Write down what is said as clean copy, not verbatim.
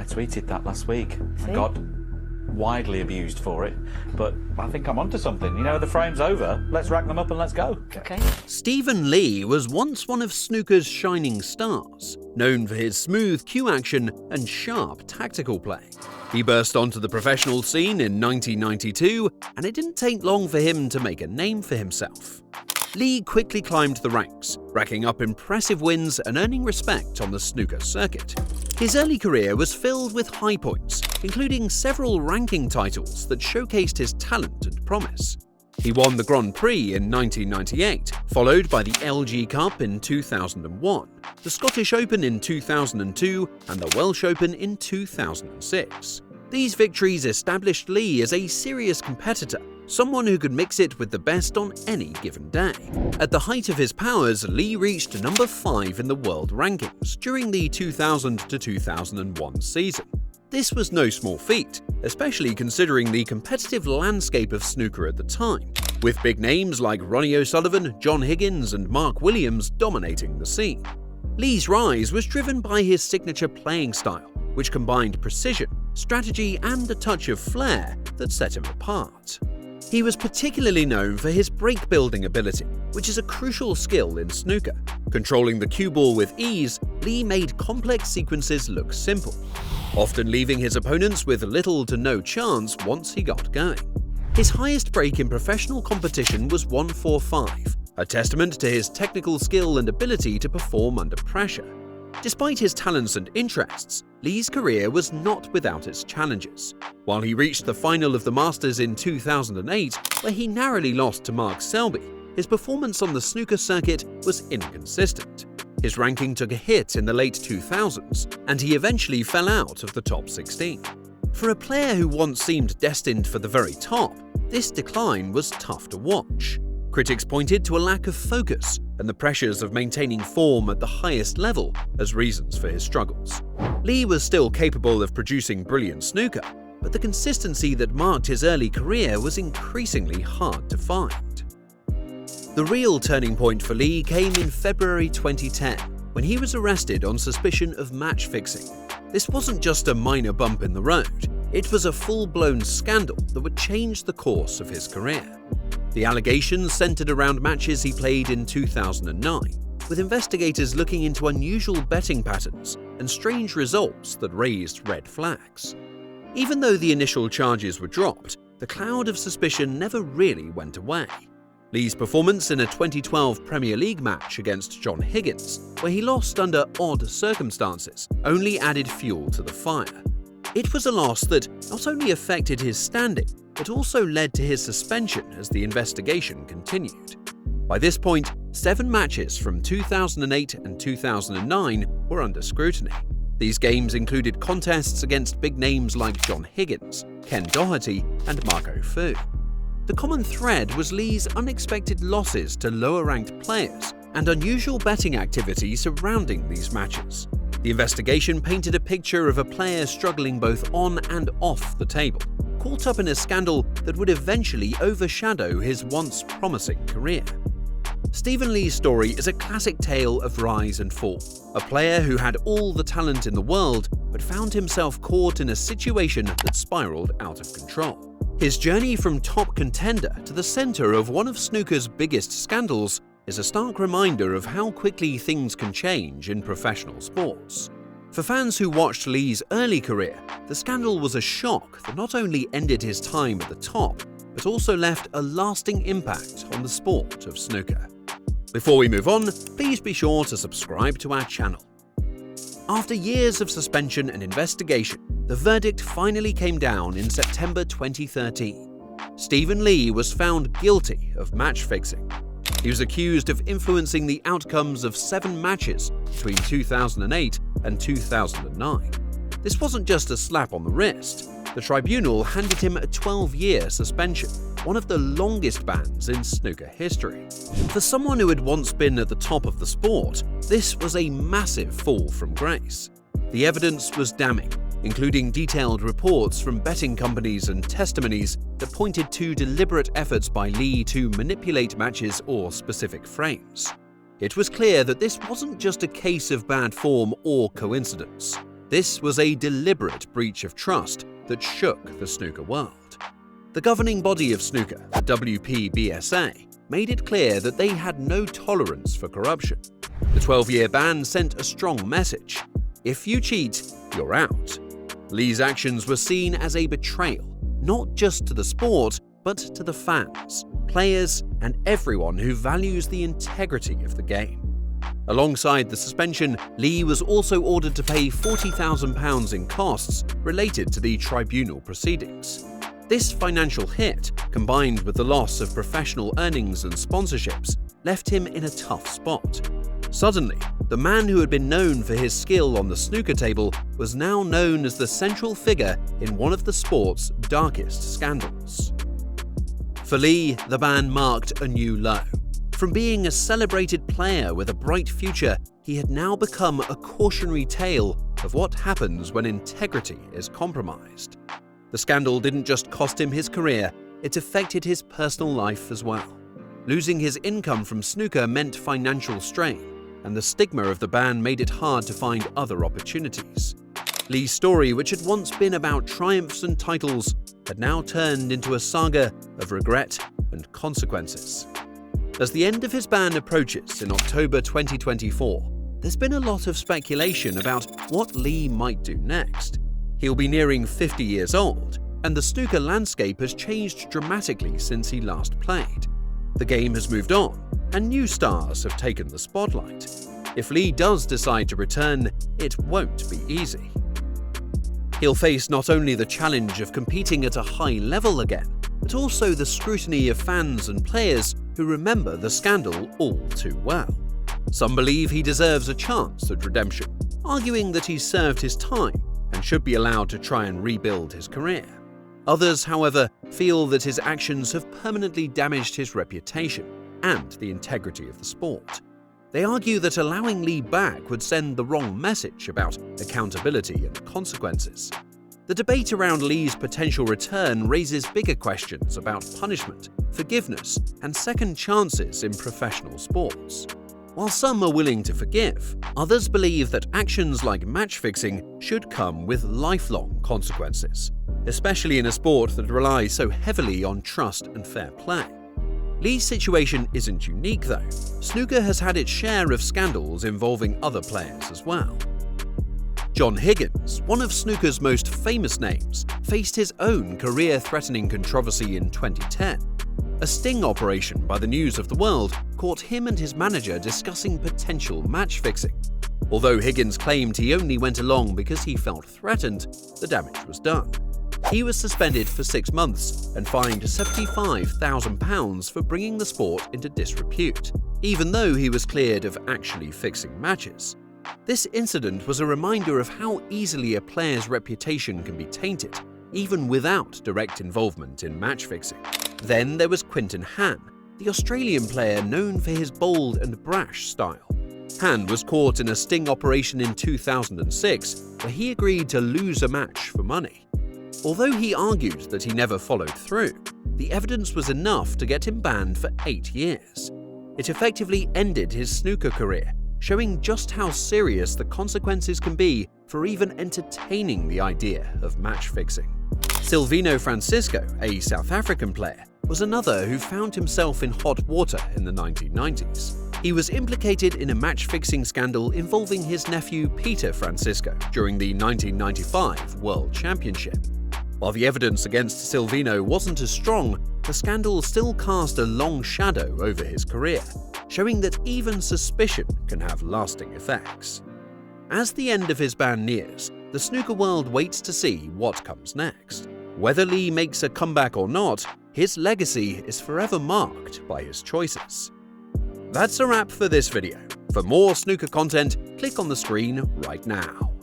tweeted that last week. I got widely abused for it, but I think I'm onto something. You know, the frame's over. Let's rack them up and let's go. Okay. Stephen Lee was once one of snooker's shining stars, known for his smooth cue action and sharp tactical play. He burst onto the professional scene in 1992, and it didn't take long for him to make a name for himself. Lee quickly climbed the ranks, racking up impressive wins and earning respect on the snooker circuit. His early career was filled with high points, including several ranking titles that showcased his talent and promise. He won the Grand Prix in 1998, followed by the LG Cup in 2001, the Scottish Open in 2002, and the Welsh Open in 2006. These victories established Lee as a serious competitor, someone who could mix it with the best on any given day. At the height of his powers, Lee reached number 5 in the world rankings during the 2000 to 2001 season. This was no small feat, especially considering the competitive landscape of snooker at the time, with big names like Ronnie O'Sullivan, John Higgins, and Mark Williams dominating the scene. Lee's rise was driven by his signature playing style, which combined precision, strategy, and a touch of flair that set him apart. He was particularly known for his break-building ability, which is a crucial skill in snooker. Controlling the cue ball with ease, Lee made complex sequences look simple, often leaving his opponents with little to no chance once he got going. His highest break in professional competition was 145, a testament to his technical skill and ability to perform under pressure. Despite his talents and interests, Lee's career was not without its challenges. While he reached the final of the Masters in 2008, where he narrowly lost to Mark Selby, his performance on the snooker circuit was inconsistent. His ranking took a hit in the late 2000s, and he eventually fell out of the top 16. For a player who once seemed destined for the very top, this decline was tough to watch. Critics pointed to a lack of focus and the pressures of maintaining form at the highest level as reasons for his struggles. Lee was still capable of producing brilliant snooker, but the consistency that marked his early career was increasingly hard to find. The real turning point for Lee came in February 2010, when he was arrested on suspicion of match fixing. This wasn't just a minor bump in the road, it was a full-blown scandal that would change the course of his career. The allegations centered around matches he played in 2009, with investigators looking into unusual betting patterns and strange results that raised red flags. Even though the initial charges were dropped, the cloud of suspicion never really went away. Lee's performance in a 2012 Premier League match against John Higgins, where he lost under odd circumstances, only added fuel to the fire. It was a loss that not only affected his standing, but also led to his suspension as the investigation continued. By this point, 7 matches from 2008 and 2009 were under scrutiny. These games included contests against big names like John Higgins, Ken Doherty, and Marco Fu. The common thread was Lee's unexpected losses to lower-ranked players and unusual betting activity surrounding these matches. The investigation painted a picture of a player struggling both on and off the table, caught up in a scandal that would eventually overshadow his once promising career. Stephen Lee's story is a classic tale of rise and fall, a player who had all the talent in the world but found himself caught in a situation that spiraled out of control. His journey from top contender to the center of one of snooker's biggest scandals is a stark reminder of how quickly things can change in professional sports. For fans who watched Lee's early career, the scandal was a shock that not only ended his time at the top, but also left a lasting impact on the sport of snooker. Before we move on, please be sure to subscribe to our channel. After years of suspension and investigation, the verdict finally came down in September 2013. Stephen Lee was found guilty of match fixing. He was accused of influencing the outcomes of 7 matches between 2008 and 2009. This wasn't just a slap on the wrist. The tribunal handed him a 12-year suspension, one of the longest bans in snooker history. For someone who had once been at the top of the sport, this was a massive fall from grace. The evidence was damning, including detailed reports from betting companies and testimonies that pointed to deliberate efforts by Lee to manipulate matches or specific frames. It was clear that this wasn't just a case of bad form or coincidence. This was a deliberate breach of trust that shook the snooker world. The governing body of snooker, the WPBSA, made it clear that they had no tolerance for corruption. The 12-year ban sent a strong message: if you cheat, you're out. Lee's actions were seen as a betrayal, not just to the sport, but to the fans, players, and everyone who values the integrity of the game. Alongside the suspension, Lee was also ordered to pay £40,000 in costs related to the tribunal proceedings. This financial hit, combined with the loss of professional earnings and sponsorships, left him in a tough spot. Suddenly, the man who had been known for his skill on the snooker table was now known as the central figure in one of the sport's darkest scandals. For Lee, the ban marked a new low. From being a celebrated player with a bright future, he had now become a cautionary tale of what happens when integrity is compromised. The scandal didn't just cost him his career, it affected his personal life as well. Losing his income from snooker meant financial strain, and the stigma of the ban made it hard to find other opportunities. Lee's story, which had once been about triumphs and titles, had now turned into a saga of regret and consequences. As the end of his ban approaches in October 2024, there's been a lot of speculation about what Lee might do next. He'll be nearing 50 years old, and the snooker landscape has changed dramatically since he last played. The game has moved on, and new stars have taken the spotlight. If Lee does decide to return, it won't be easy. He'll face not only the challenge of competing at a high level again, but also the scrutiny of fans and players who remember the scandal all too well. Some believe he deserves a chance at redemption, arguing that he's served his time and should be allowed to try and rebuild his career. Others, however, feel that his actions have permanently damaged his reputation and the integrity of the sport. They argue that allowing Lee back would send the wrong message about accountability and consequences. The debate around Lee's potential return raises bigger questions about punishment, forgiveness, and second chances in professional sports. While some are willing to forgive, others believe that actions like match fixing should come with lifelong consequences, especially in a sport that relies so heavily on trust and fair play. Lee's situation isn't unique though. Snooker has had its share of scandals involving other players as well. John Higgins, one of snooker's most famous names, faced his own career-threatening controversy in 2010. A sting operation by the News of the World caught him and his manager discussing potential match fixing. Although Higgins claimed he only went along because he felt threatened, the damage was done. He was suspended for 6 months and fined £75,000 for bringing the sport into disrepute, even though he was cleared of actually fixing matches. This incident was a reminder of how easily a player's reputation can be tainted, even without direct involvement in match fixing. Then there was Quinton Han, the Australian player known for his bold and brash style. Han was caught in a sting operation in 2006 where he agreed to lose a match for money. Although he argued that he never followed through, the evidence was enough to get him banned for 8 years. It effectively ended his snooker career, showing just how serious the consequences can be for even entertaining the idea of match fixing. Silvino Francisco, a South African player, was another who found himself in hot water in the 1990s. He was implicated in a match-fixing scandal involving his nephew Peter Francisco during the 1995 World Championship. While the evidence against Silvino wasn't as strong, the scandal still cast a long shadow over his career, showing that even suspicion can have lasting effects. As the end of his ban nears, the snooker world waits to see what comes next. Whether Lee makes a comeback or not, his legacy is forever marked by his choices. That's a wrap for this video. For more snooker content, click on the screen right now.